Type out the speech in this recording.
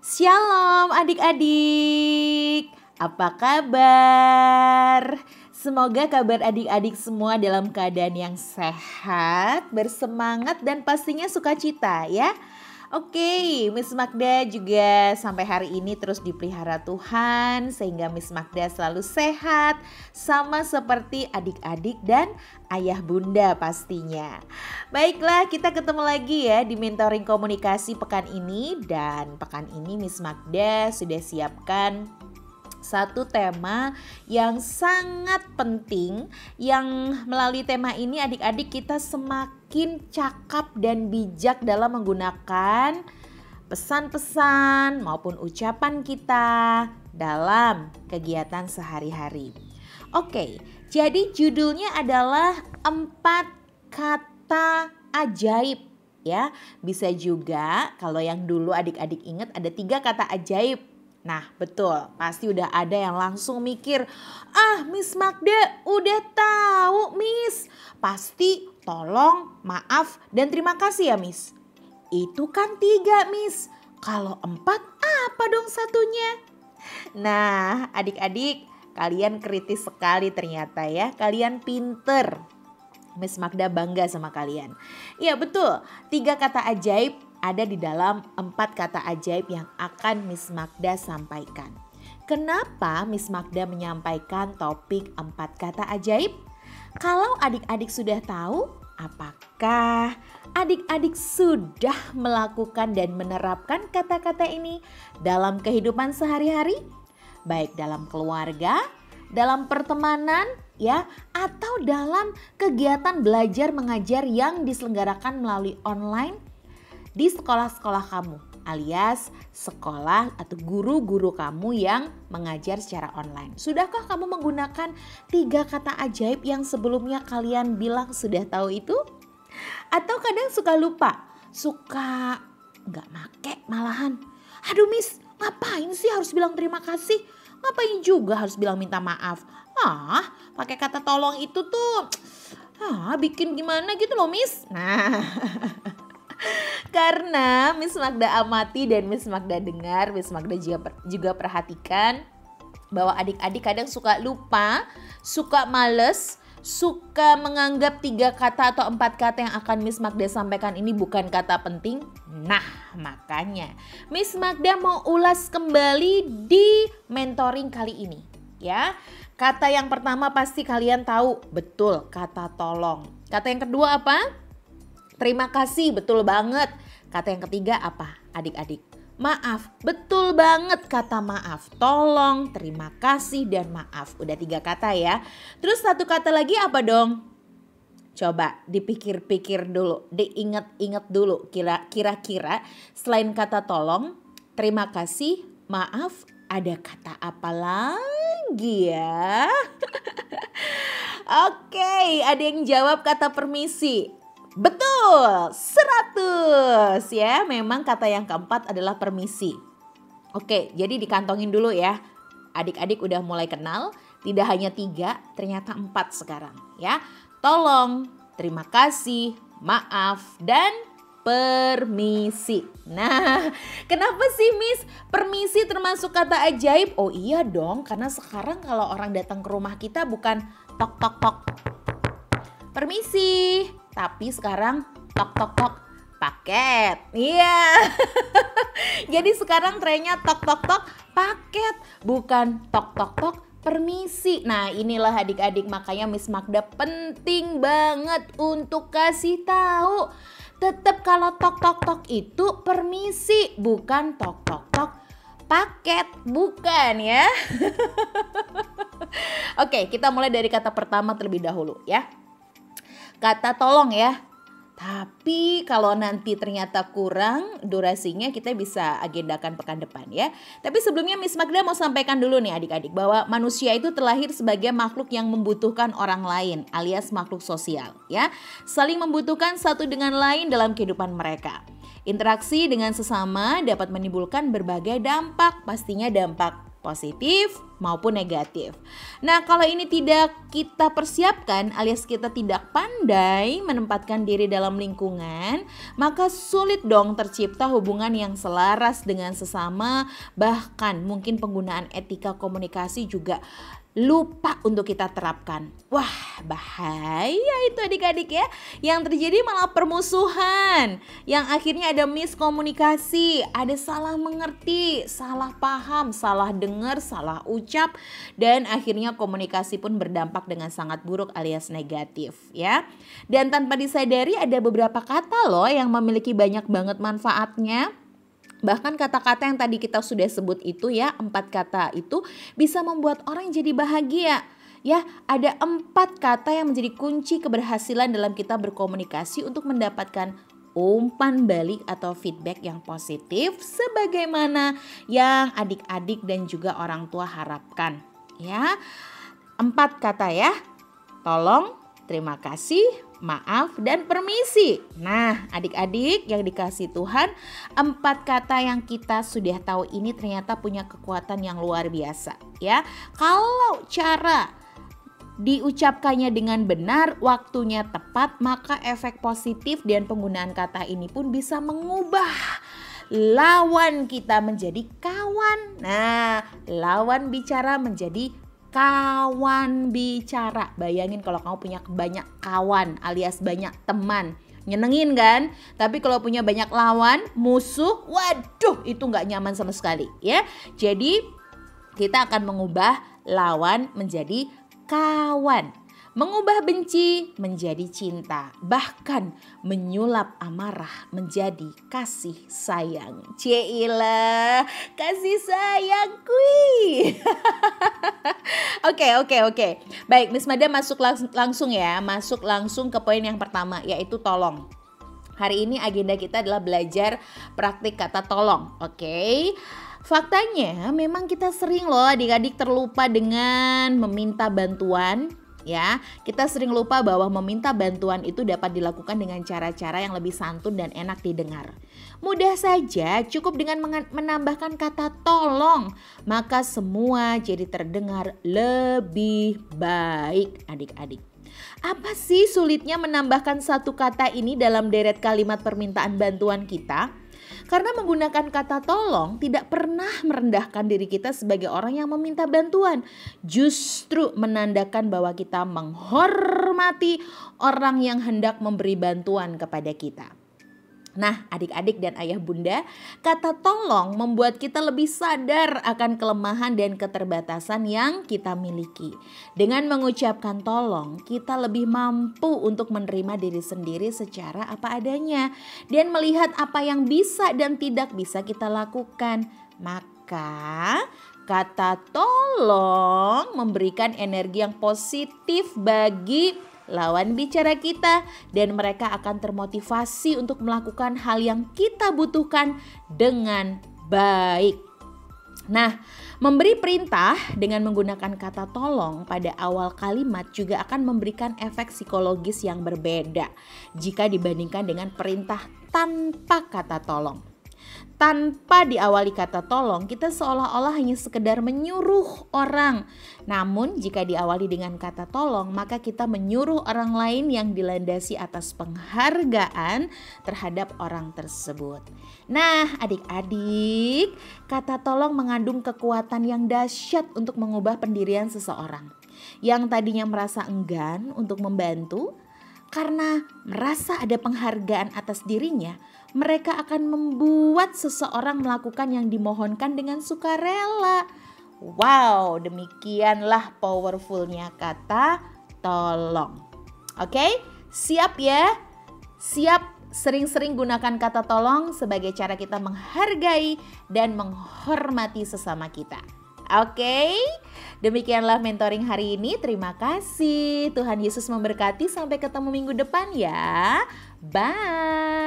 Shalom adik-adik, apa kabar? Semoga kabar adik-adik semua dalam keadaan yang sehat, bersemangat dan pastinya sukacita ya. Oke, Miss Magda juga sampai hari ini terus dipelihara Tuhan sehingga Miss Magda selalu sehat sama seperti adik-adik dan ayah bunda pastinya. Baiklah, kita ketemu lagi ya di mentoring komunikasi pekan ini, dan pekan ini Miss Magda sudah siapkan satu tema yang sangat penting, yang melalui tema ini adik-adik kita semakin cakap dan bijak dalam menggunakan pesan-pesan maupun ucapan kita dalam kegiatan sehari-hari. Oke, jadi judulnya adalah 4 kata ajaib ya. Bisa juga kalau yang dulu adik-adik ingat ada 3 kata ajaib. Nah betul, pasti udah ada yang langsung mikir, Miss Magda udah tahu Miss, pasti tolong, maaf, dan terima kasih ya Miss. Itu kan 3 Miss, kalau 4 apa dong satunya? Nah adik-adik, kalian kritis sekali ternyata ya, kalian pinter. Miss Magda bangga sama kalian. Iya betul, 3 kata ajaib ada di dalam 4 kata ajaib yang akan Miss Magda sampaikan. Kenapa Miss Magda menyampaikan topik 4 kata ajaib? Kalau adik-adik sudah tahu, apakah adik-adik sudah melakukan dan menerapkan kata-kata ini dalam kehidupan sehari-hari? Baik dalam keluarga, dalam pertemanan, ya, atau dalam kegiatan belajar mengajar yang diselenggarakan melalui online di sekolah-sekolah kamu, alias sekolah atau guru-guru kamu yang mengajar secara online. Sudahkah kamu menggunakan 3 kata ajaib yang sebelumnya kalian bilang sudah tahu itu? Atau kadang suka lupa, suka nggak make malahan. Aduh Miss, ngapain sih harus bilang terima kasih? Ngapain juga harus bilang minta maaf? Pakai kata tolong itu tuh bikin gimana gitu loh Miss. Nah karena Miss Magda amati dan Miss Magda dengar, Miss Magda juga perhatikan bahwa adik-adik kadang suka lupa, suka males, suka menganggap 3 kata atau 4 kata yang akan Miss Magda sampaikan ini bukan kata penting. Nah makanya Miss Magda mau ulas kembali di mentoring kali ini ya. Kata yang pertama pasti kalian tahu, betul, kata tolong. Kata yang kedua apa? Terima kasih, betul banget. Kata yang ketiga apa adik-adik? Maaf, betul banget kata maaf. Tolong, terima kasih, dan maaf. Udah 3 kata ya. Terus 1 kata lagi apa dong? Coba dipikir-pikir dulu, diingat-ingat dulu. Kira-kira selain kata tolong, terima kasih, maaf, ada kata apa lagi ya? Oke, ada yang jawab kata permisi. Betul, 100 ya. Memang kata yang keempat adalah permisi. Oke, jadi dikantongin dulu ya. Adik-adik udah mulai kenal, tidak hanya 3, ternyata 4 sekarang ya. Tolong, terima kasih, maaf, dan permisi. Nah, kenapa sih Miss permisi termasuk kata ajaib? Oh iya dong, karena sekarang kalau orang datang ke rumah kita bukan tok tok tok permisi, tapi sekarang tok tok tok paket. Iya. Jadi sekarang trennya tok tok tok paket, bukan tok tok tok permisi. Nah inilah adik-adik, makanya Miss Magda penting banget untuk kasih tahu. Tetap kalau tok tok tok itu permisi, bukan tok tok tok paket, bukan ya. Oke, kita mulai dari kata pertama terlebih dahulu ya. Kata tolong ya. Tapi kalau nanti ternyata kurang durasinya, kita bisa agendakan pekan depan ya. Tapi sebelumnya Miss Magda mau sampaikan dulu nih adik-adik bahwa manusia itu terlahir sebagai makhluk yang membutuhkan orang lain, alias makhluk sosial ya. Saling membutuhkan satu dengan lain dalam kehidupan mereka. Interaksi dengan sesama dapat menimbulkan berbagai dampak, pastinya dampak positif maupun negatif. Nah, kalau ini tidak kita persiapkan alias kita tidak pandai menempatkan diri dalam lingkungan, maka sulit dong tercipta hubungan yang selaras dengan sesama, bahkan mungkin penggunaan etika komunikasi juga lupa untuk kita terapkan. Wah, bahaya itu adik-adik ya. Yang terjadi malah permusuhan, yang akhirnya ada miskomunikasi, ada salah mengerti, salah paham, salah dengar, salah ucap, dan akhirnya komunikasi pun berdampak dengan sangat buruk alias negatif ya. Dan tanpa disadari ada beberapa kata loh yang memiliki banyak banget manfaatnya. Bahkan kata-kata yang tadi kita sudah sebut itu ya, 4 kata itu bisa membuat orang jadi bahagia. Ya, ada 4 kata yang menjadi kunci keberhasilan dalam kita berkomunikasi untuk mendapatkan umpan balik atau feedback yang positif sebagaimana yang adik-adik dan juga orang tua harapkan. Ya, 4 kata ya. Tolong, terima kasih, maaf, dan permisi. Nah, adik-adik yang dikasih Tuhan, 4 kata yang kita sudah tahu ini ternyata punya kekuatan yang luar biasa ya. Kalau cara diucapkannya dengan benar, waktunya tepat, maka efek positif dan penggunaan kata ini pun bisa mengubah lawan kita menjadi kawan. Nah, lawan bicara menjadi kawan bicara. Bayangin kalau kamu punya banyak kawan alias banyak teman. Nyenengin kan? Tapi kalau punya banyak lawan, musuh, waduh itu gak nyaman sama sekali ya. Jadi kita akan mengubah lawan menjadi kawan. Mengubah benci menjadi cinta, bahkan menyulap amarah menjadi kasih sayang. Cielah, kasih sayang kui. Oke. Baik, Miss Mada masuk langsung ya, masuk langsung ke poin yang pertama yaitu tolong. Hari ini agenda kita adalah belajar praktik kata tolong, oke? Faktanya memang kita sering loh adik-adik terlupa dengan meminta bantuan. Ya, kita sering lupa bahwa meminta bantuan itu dapat dilakukan dengan cara-cara yang lebih santun dan enak didengar. Mudah saja, cukup dengan menambahkan kata tolong, maka semua jadi terdengar lebih baik adik-adik. Apa sih sulitnya menambahkan satu kata ini dalam deret kalimat permintaan bantuan kita? Karena menggunakan kata tolong tidak pernah merendahkan diri kita sebagai orang yang meminta bantuan. Justru menandakan bahwa kita menghormati orang yang hendak memberi bantuan kepada kita. Nah, adik-adik dan ayah bunda, kata tolong membuat kita lebih sadar akan kelemahan dan keterbatasan yang kita miliki. Dengan mengucapkan tolong, kita lebih mampu untuk menerima diri sendiri secara apa adanya dan melihat apa yang bisa dan tidak bisa kita lakukan. Maka kata tolong memberikan energi yang positif bagi lawan bicara kita dan mereka akan termotivasi untuk melakukan hal yang kita butuhkan dengan baik. Nah, memberi perintah dengan menggunakan kata tolong pada awal kalimat juga akan memberikan efek psikologis yang berbeda jika dibandingkan dengan perintah tanpa kata tolong. Tanpa diawali kata tolong, kita seolah-olah hanya sekedar menyuruh orang. Namun jika diawali dengan kata tolong, maka kita menyuruh orang lain yang dilandasi atas penghargaan terhadap orang tersebut. Nah, adik-adik, kata tolong mengandung kekuatan yang dahsyat untuk mengubah pendirian seseorang. Yang tadinya merasa enggan untuk membantu, karena merasa ada penghargaan atas dirinya, mereka akan membuat seseorang melakukan yang dimohonkan dengan sukarela. Wow, demikianlah powerfulnya kata tolong. Oke, siap ya? Siap sering-sering gunakan kata tolong sebagai cara kita menghargai dan menghormati sesama kita. Oke, demikianlah mentoring hari ini. Terima kasih. Tuhan Yesus memberkati. Sampai ketemu minggu depan ya. Bye.